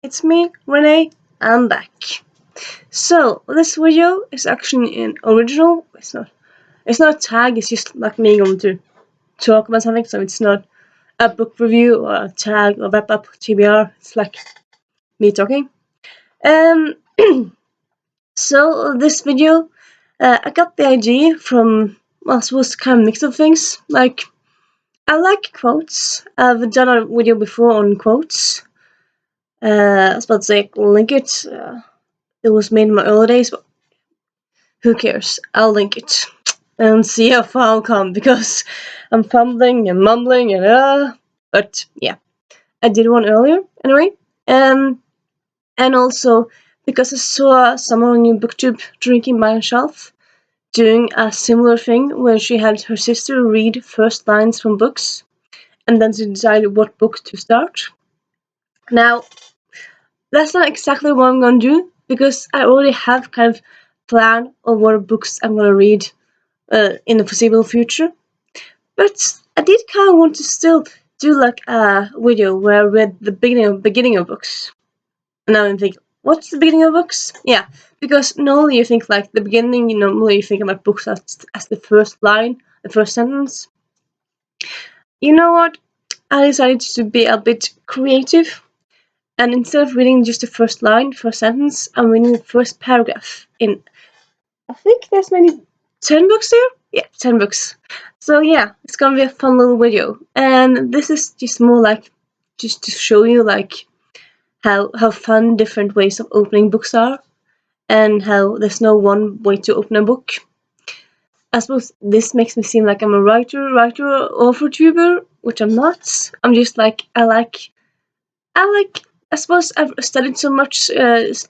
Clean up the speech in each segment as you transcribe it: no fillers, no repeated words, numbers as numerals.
it's me, Renee. I'm back. So this video is actually an original. It's not a tag. It's just like me going to talk about something. So it's not a book review or a tag or wrap up TBR. It's like me talking. Um. So this video, I got the idea from, well, I suppose kind of mix of things. Like, I like quotes. I've done a video before on quotes. I was about to say link it. It was made in my early days, but who cares? I'll link it and see how far I'll come because I'm fumbling and mumbling and but yeah, I did one earlier anyway. And also because I saw someone on booktube drinking by herself doing a similar thing where she had her sister read first lines from books and then she decided what book to start. Now, that's not exactly what I'm gonna do because I already have kind of plan of what books I'm gonna read in the foreseeable future. But I did kind of want to still do like a video where I read the beginning of books. And now I'm thinking, what's the beginning of books? Yeah, because normally you think like the beginning, normally you think about books as the first line, the first sentence. You know what? I decided to be a bit creative. And instead of reading just the first line, first sentence, I'm reading the first paragraph in, I think there's maybe 10 books there? Yeah, 10 books. So yeah, it's gonna be a fun little video. And this is just more like, just to show you like how fun different ways of opening books are. And how there's no one way to open a book. I suppose this makes me seem like I'm a writer, author, tuber, which I'm not. I'm just like, I suppose I've studied so much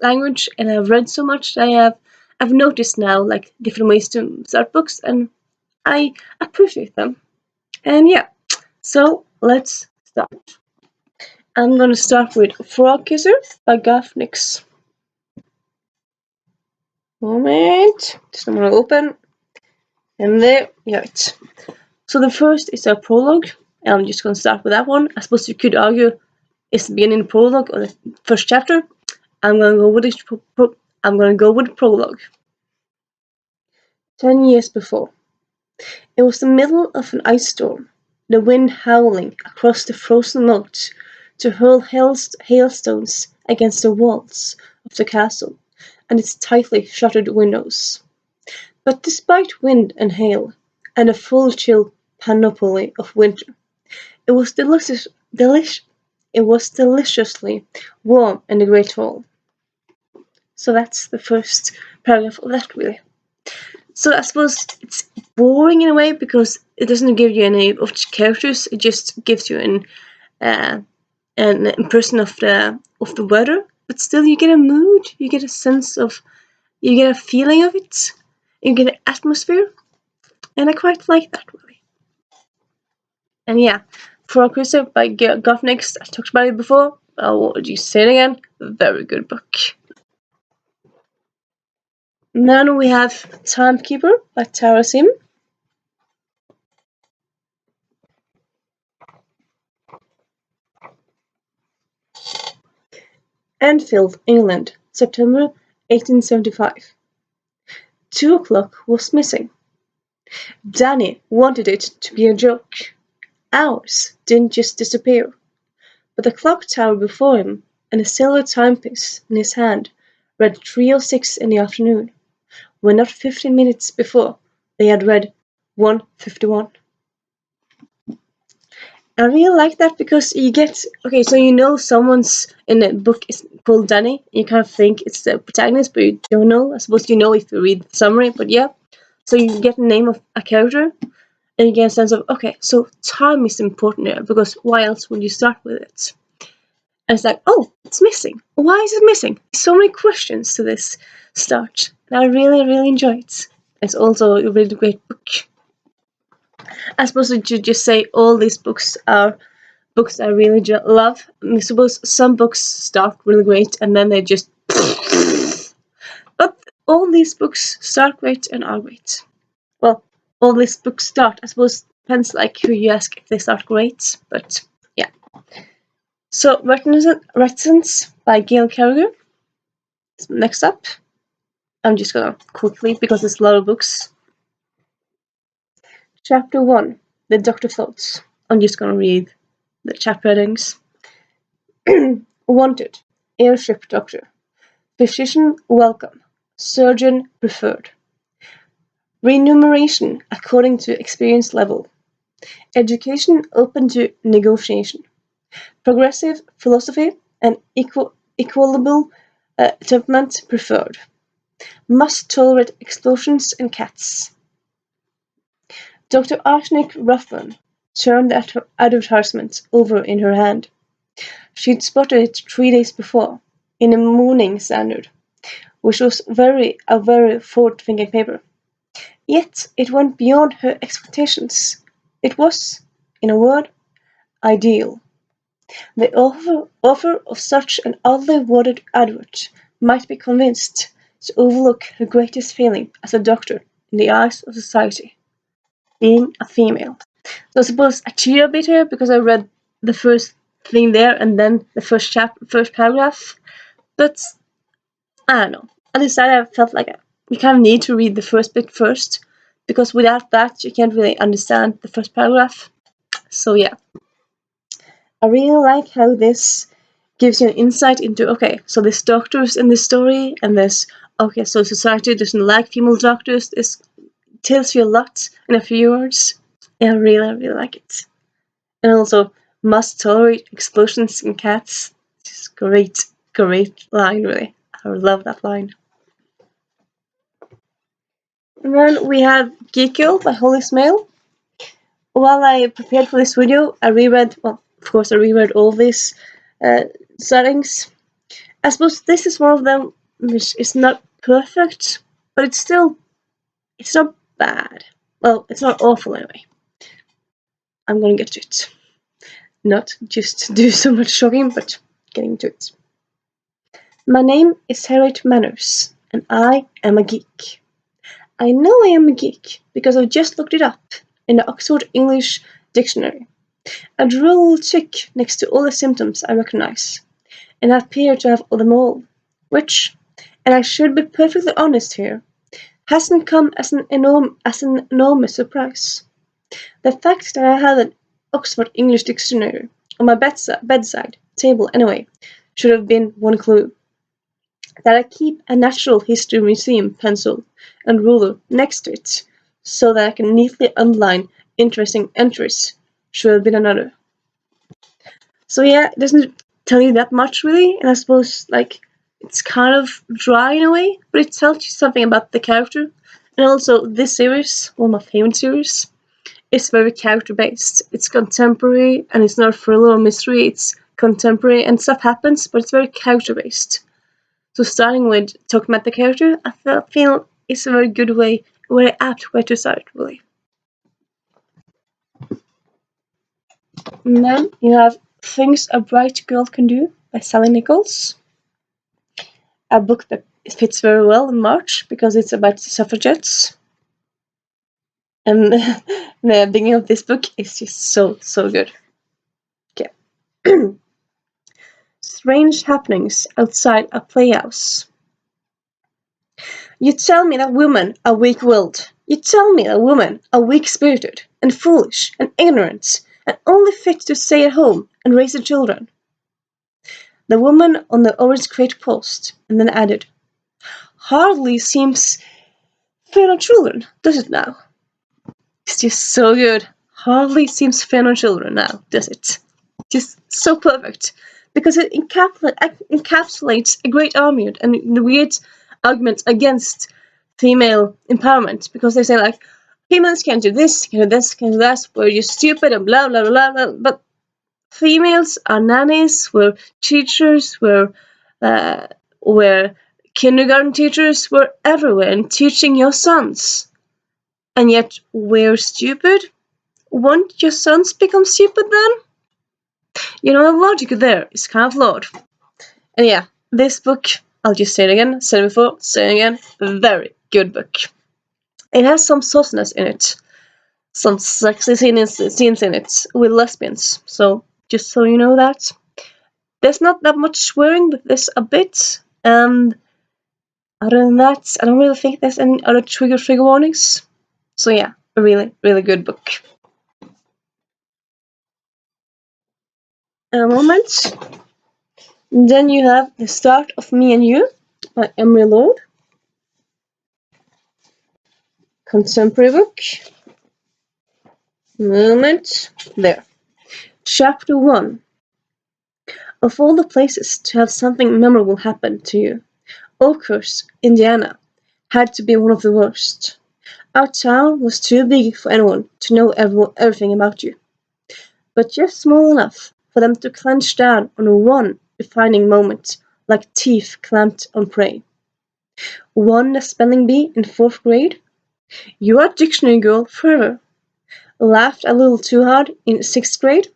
language and I've read so much that I've noticed now like different ways to start books and I appreciate them. And yeah, so let's start. I'm gonna start with Frog Kisser by Nichols. Moment, just I'm gonna open, and there you have it. So the first is a prologue, and I'm just gonna start with that one. I suppose you could argue it's the beginning of the prologue or the first chapter. I'm gonna go with the prologue. 10 years before. It was the middle of an ice storm, the wind howling across the frozen moat to hurl hailstones against the walls of the castle and its tightly shuttered windows. But despite wind and hail, and a full chill panoply of winter, it was deliciously warm in the great hall. So that's the first paragraph of that, really. So I suppose it's boring in a way because it doesn't give you any of the characters. It just gives you an impression of the weather. But still, you get a mood. You get a sense of. You get a feeling of it. You get an atmosphere, and I quite like that really. And yeah, For Christopher by Nichols. I talked about it before. I'll just say it again. Very good book. Then we have Timekeeper by Tara Sim. Enfield, England, September 1875. 2 o'clock was missing. Danny wanted it to be a joke. Hours didn't just disappear, but the clock tower before him and a silver timepiece in his hand read 3:06 in the afternoon, when not 15 minutes before they had read 1:51. I really like that because you get, okay, so someone's in the book is called Danny, you kind of think it's the protagonist, but you don't know. I suppose you know if you read the summary, but yeah. So you get the name of a character, and you get a sense of, okay, so time is important there, because why else would you start with it? And it's like, oh, it's missing. Why is it missing? So many questions to this start, and I really, really enjoy it. It's also a really great book. I suppose you should just say all these books are books I really love. I suppose some books start really great and then they just... But all these books start great and are great. Well, all these books start, I suppose, depends like who you ask if they start great, but yeah. So, Reticence by Gail Carriger. Next up. I'm just gonna quickly, because there's a lot of books. Chapter 1, The Doctor Thoughts. I'm just gonna read the chapter headings. Wanted, airship doctor. Physician welcome. Surgeon preferred. Remuneration according to experience level. Education open to negotiation. Progressive philosophy and equitable temperament preferred. Must tolerate explosions and cats. Dr. Arsenic Ruffman turned the advertisement over in her hand. She'd spotted it 3 days before, in a Morning Standard, which was a very forward-thinking paper. Yet it went beyond her expectations. It was, in a word, ideal. The author of such an oddly worded advert might be convinced to overlook her greatest failing as a doctor in the eyes of society, being a female. So I suppose I cheated a bit here because I read the first thing there and then the first paragraph. But I don't know. I decided I felt like you kind of need to read the first bit first, because without that you can't really understand the first paragraph. So yeah, I really like how this gives you an insight into, okay, so there's doctors in this story, and there's, okay, so society doesn't like female doctors. This tells you a lot in a few words. I really like it. And also, must tolerate explosions in cats. Just great line, really. I love that line. And then we have Geek Girl by Holy Smail. While I prepared for this video, I reread all these settings. I suppose this is one of them which is not perfect, but it's not bad. Well, it's not awful anyway. I'm gonna get to it. Not just do so much shocking, but getting to it. My name is Harriet Manners, and I am a geek. I know I am a geek because I just looked it up in the Oxford English Dictionary. A droll tick next to all the symptoms I recognize, and I appear to have them all, which, and I should be perfectly honest here, hasn't come as an enormous surprise. The fact that I have an Oxford English Dictionary on my bedside table anyway should have been one clue. That I keep a Natural History Museum pencil and ruler next to it, so that I can neatly underline interesting entries, should have been another. So yeah, it doesn't tell you that much really, and I suppose it's kind of dry in a way, but it tells you something about the character. And also this series, one of my favorite series, is very character based. It's contemporary, and it's not thriller or mystery, it's contemporary, and stuff happens, but it's very character based. So starting with talking about the character, I feel it's a very good way, very apt way to start, really. And then you have Things a Bright Girl Can Do by Sally Nichols. A book that fits very well in March because it's about suffragettes. And the beginning of this book is just so good. Okay. Strange happenings outside a playhouse. You tell me that women are weak-willed. You tell me that women are weak-spirited, and foolish, and ignorant, and only fit to stay at home and raise their children. The woman on the orange crate paused, and then added, Hardly seems fair on children, does it now? It's just so good. Hardly seems fair on children now, does it? Just so perfect. Because it encapsulates a great argument and the weird argument against female empowerment. Because they say females can't do this, can't do this, can't do that, we're just stupid and blah blah blah blah. But females are nannies, we're teachers, we're kindergarten teachers, we're everywhere and teaching your sons. And yet we're stupid? Won't your sons become stupid then? The logic there is kind of flawed. And yeah, this book, I'll just say it again, said it before, say it again, very good book. It has some sauciness in it, some sexy scenes in it with lesbians, so just so you know that. There's not that much swearing, but there's a bit. And other than that, I don't really think there's any other trigger warnings. So yeah, a really, really good book. A moment. Then you have The Start of Me and You by Emery Lord. Contemporary book. Moment. There. Chapter 1. Of all the places to have something memorable happen to you, Oakhurst, Indiana, had to be one of the worst. Our town was too big for anyone to know everything about you, but just small enough for them to clench down on one defining moment, like teeth clamped on prey. Won a spelling bee in 4th grade? You are dictionary girl forever. Laughed a little too hard in 6th grade?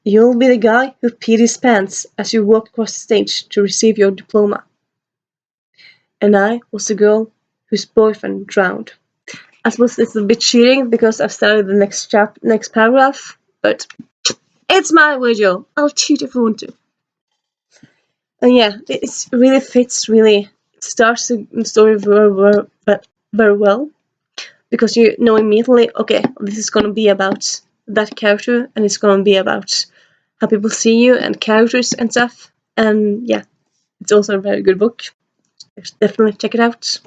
You'll be the guy who peed his pants as you walked across the stage to receive your diploma. And I was the girl whose boyfriend drowned. I suppose it's a bit cheating because I've started the next paragraph, but it's my video. I'll cheat if I want to. And yeah, it really fits. Really, it starts the story very well because you know immediately, okay, this is gonna be about that character, and it's gonna be about how people see you and characters and stuff. And yeah, it's also a very good book. Definitely check it out.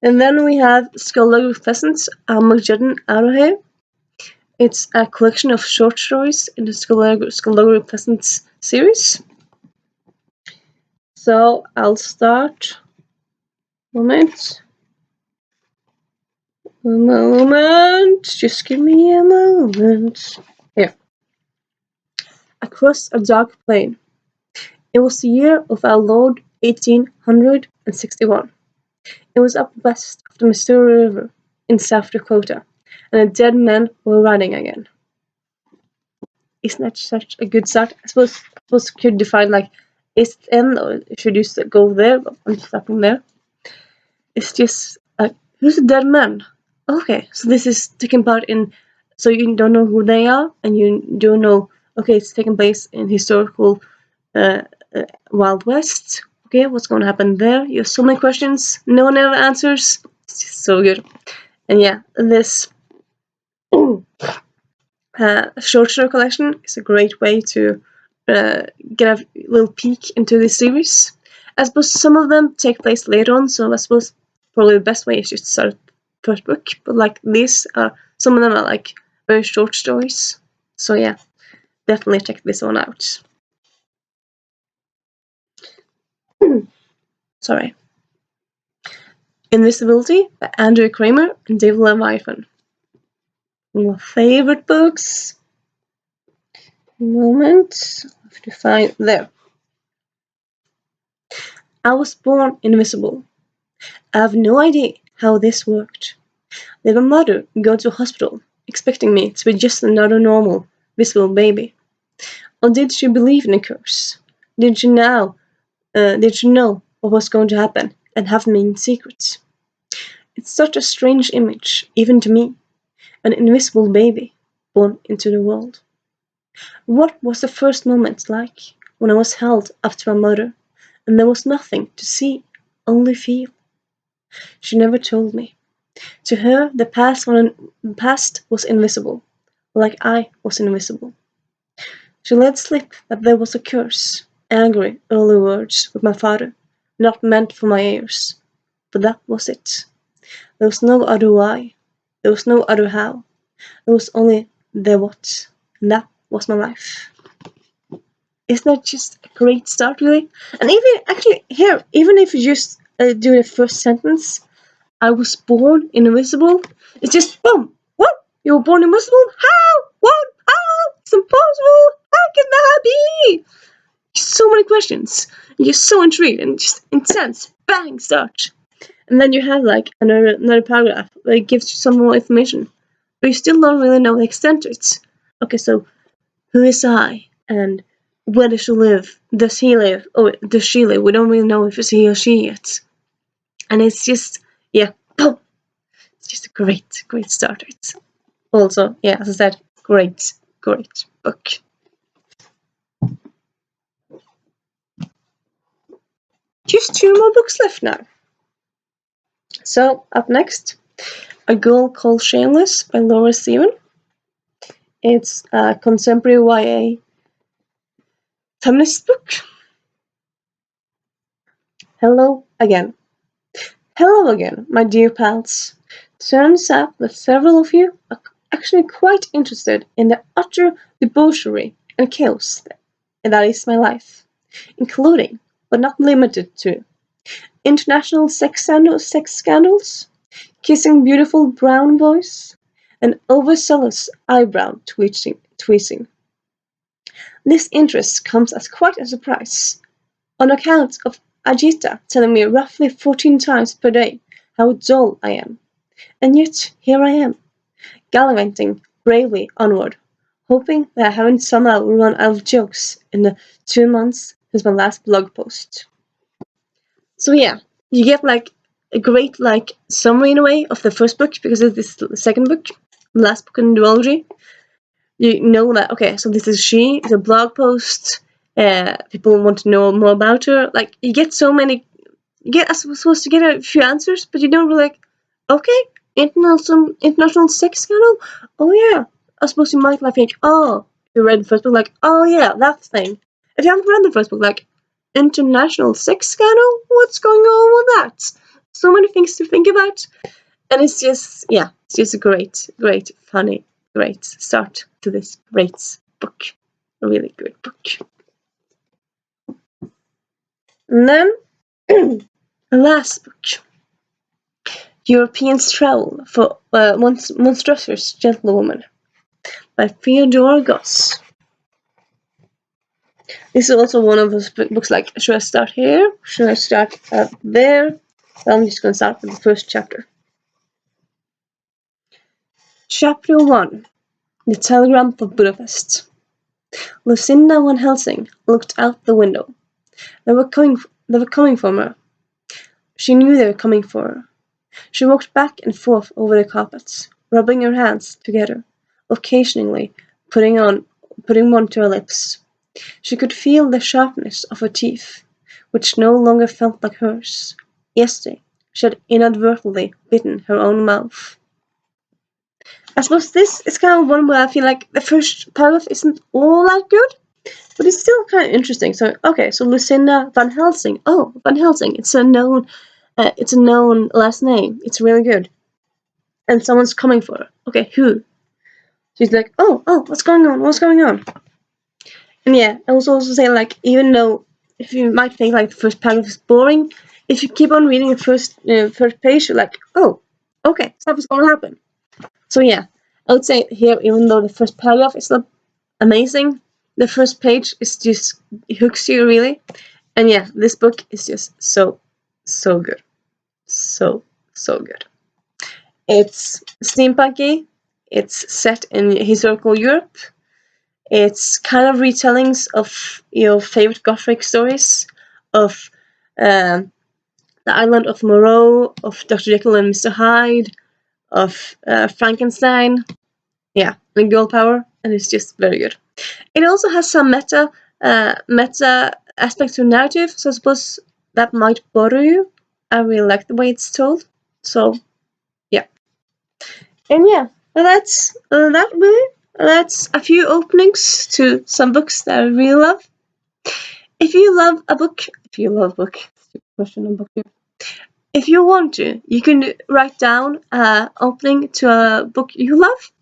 And then we have Skullduggery Pheasants, Armageddon Out of Here. It's a collection of short stories in the Skullduggery Pheasants series. So I'll start. Moment. Just give me a moment. Here. Across a dark plain. It was the year of our Lord 1861. It was up west of the Missouri River in South Dakota, and the dead men were riding again. Isn't that such a good start? I suppose could define like, is it end or should you go there? But I'm stopping there. It's just like, who's the dead man? Okay, so this is taking part in, so you don't know who they are, and you don't know, okay, it's taking place in historical Wild West. Okay, what's going to happen there? You have so many questions, no one ever answers. It's just so good. And yeah, this short story collection is a great way to get a little peek into this series. I suppose some of them take place later on, so I suppose probably the best way is just to start first book. But like these, some of them are like very short stories. So yeah, definitely check this one out. Sorry. Invisibility by Andrew Kramer and David Leviathan. One of my favorite books. Moment. I have to find there. I was born invisible. I have no idea how this worked. Did my mother go to a hospital, expecting me to be just another normal, visible baby? Or did she believe in a curse? Did she know what was going to happen and have me in secret? It's such a strange image, even to me, an invisible baby born into the world. What was the first moment like when I was held after my mother and there was nothing to see, only feel? She never told me. To her, the past was invisible, like I was invisible. She let slip that there was a curse, angry, early words with my father, not meant for my ears. But that was it. There was no other why. There was no other how. There was only the what. And that was my life. Isn't that just a great start, really? And even, actually, here, even if you just do the first sentence, I was born invisible. It's just boom. What? You were born invisible? How? What? How? It's impossible. How can that be? Just so many questions. And you're so intrigued and just intense. Bang, start. And then you have like another paragraph where it gives you some more information, but you still don't really know the extent of it. Okay, so who is I? And where does she live? Does he live? Or does she live? We don't really know if it's he or she yet. And it's just, yeah, boom. It's just a great start. Also, yeah, as I said, great book. just 2 more books left now. So, up next, A Girl Called Shameless by Laura Seaman. It's a contemporary YA feminist book. Hello again. Hello again, my dear pals. Turns out that several of you are actually quite interested in the utter debauchery and chaos that is my life, including, but not limited to, international sex scandals, kissing beautiful brown boys, and overzealous eyebrow tweezing. This interest comes as quite a surprise, on account of Ajita telling me roughly 14 times per day how dull I am. And yet here I am, gallivanting bravely onward, hoping that I haven't somehow run out of jokes in the 2 months since my last blog post. So yeah, you get like a great like summary in a way of the first book, because it's the second book, the last book in the duology. You know that, okay, so this is she, it's a blog post, people want to know more about her. Like, you get so many, I was supposed to get a few answers, but you don't really like, okay, international sex scandal? Oh yeah. I suppose you might like think, oh, if you read the first book, like, oh yeah, that thing. If you haven't read the first book, like, international sex scandal? What's going on with that? So many things to think about. And it's just, yeah, it's just a great, funny, great start to this great book. A really good book. And then, the last book, Europeans Travel for Monstrous Gentlewoman by Theodore Goss. This is also one of those books like, should I start here? Should I start there? Well, I'm just going to start with the first chapter. Chapter 1, The Telegram for Budapest. Lucinda Van Helsing looked out the window. They were coming for her. She knew they were coming for her. She walked back and forth over the carpets, rubbing her hands together, occasionally putting one to her lips. She could feel the sharpness of her teeth, which no longer felt like hers. Yesterday, she had inadvertently bitten her own mouth. I suppose this is kind of one where I feel like the first paragraph isn't all that good, but it's still kind of interesting. So, okay, so Lucinda Van Helsing. Oh, Van Helsing. It's a known last name. It's really good. And someone's coming for her. Okay, who? She's like, oh, what's going on? What's going on? And yeah, I was also saying, like, even though if you might think like the first paragraph is boring, if you keep on reading the first page, you're like, oh, okay, stuff is gonna happen. So yeah, I would say here, even though the first paragraph is not amazing, the first page is just, it hooks you really. And yeah, this book is just so good. So good. It's steampunky, it's set in historical Europe, it's kind of retellings of your favorite Gothic stories, of the Island of Moreau, of Dr. Jekyll and Mr. Hyde, of Frankenstein, yeah, and girl power, and it's just very good. It also has some meta aspects to narrative, so I suppose that might bother you. I really like the way it's told, so yeah. And yeah, that's that really. That's a few openings to some books that I really love. If you love a book, stupid question on book here. If you want to, you can write down an opening to a book you love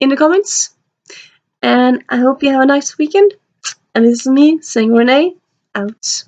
in the comments. And I hope you have a nice weekend. And this is me saying Renee, out.